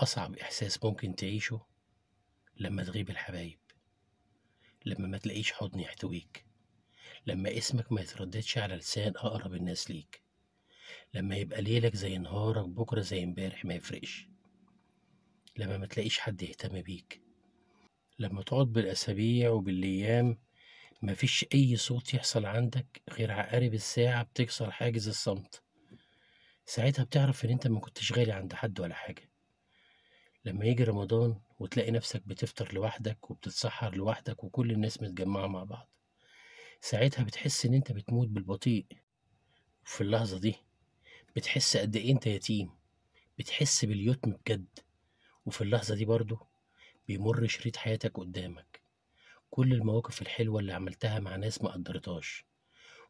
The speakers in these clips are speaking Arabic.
أصعب إحساس ممكن تعيشه لما تغيب الحبايب، لما ما تلاقيش حضن يحتويك، لما اسمك ما يترددش على لسان أقرب الناس ليك، لما يبقى ليلك زي نهارك بكرة زي امبارح ما يفرقش، لما ما تلاقيش حد يهتم بيك، لما تقعد بالأسابيع وبالأيام مفيش أي صوت يحصل عندك غير عقارب الساعة بتكسر حاجز الصمت. ساعتها بتعرف إن أنت ما كنتش غالي عند حد ولا حاجة. لما يجي رمضان وتلاقي نفسك بتفطر لوحدك وبتتسحر لوحدك وكل الناس متجمعة مع بعض، ساعتها بتحس إن أنت بتموت بالبطيء. وفي اللحظة دي بتحس قد إيه أنت يتيم، بتحس باليتم بجد. وفي اللحظة دي برضه بيمر شريط حياتك قدامك، كل المواقف الحلوة اللي عملتها مع ناس ما قدرتهاش،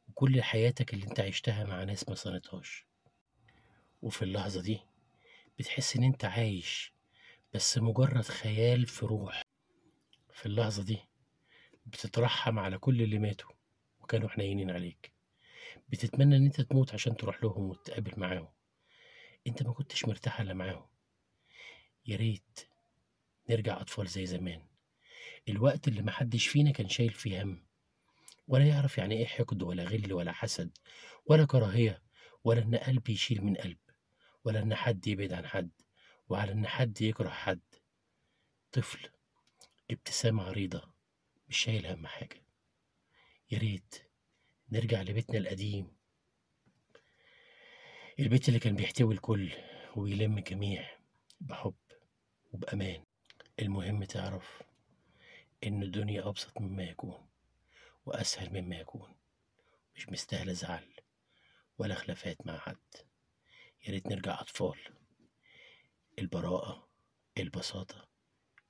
وكل حياتك اللي انت عشتها مع ناس ما صانتهاش. وفي اللحظة دي بتحس ان انت عايش بس مجرد خيال في روح. في اللحظة دي بتترحم على كل اللي ماتوا وكانوا حنينين عليك، بتتمنى ان انت تموت عشان تروح لهم وتتقابل معاهم. انت ما كنتش مرتاح الا معاهم. يا ريت نرجع اطفال زي زمان، الوقت اللي محدش فينا كان شايل فيه هم، ولا يعرف يعني ايه حقد ولا غل ولا حسد ولا كراهية، ولا ان قلب يشيل من قلب، ولا ان حد يبعد عن حد، وعلى ان حد يكره حد. طفل، ابتسامة عريضة، مش شايل هم حاجة. يا ريت نرجع لبيتنا القديم، البيت اللي كان بيحتوي الكل ويلم الجميع بحب وبأمان. المهم تعرف إن الدنيا أبسط مما يكون وأسهل مما يكون، مش مستاهلة زعل ولا خلافات مع حد. يا ريت نرجع أطفال، البراءة، البساطة،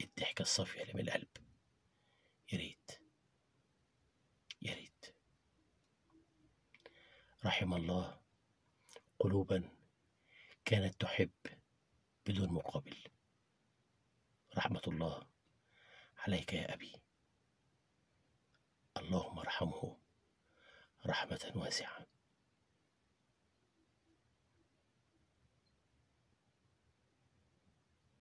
الضحكة الصافية اللي من القلب. يا ريت، يا ريت. رحم الله قلوبا كانت تحب بدون مقابل. رحمة الله عليك يا أبي، اللهم ارحمه رحمة واسعة.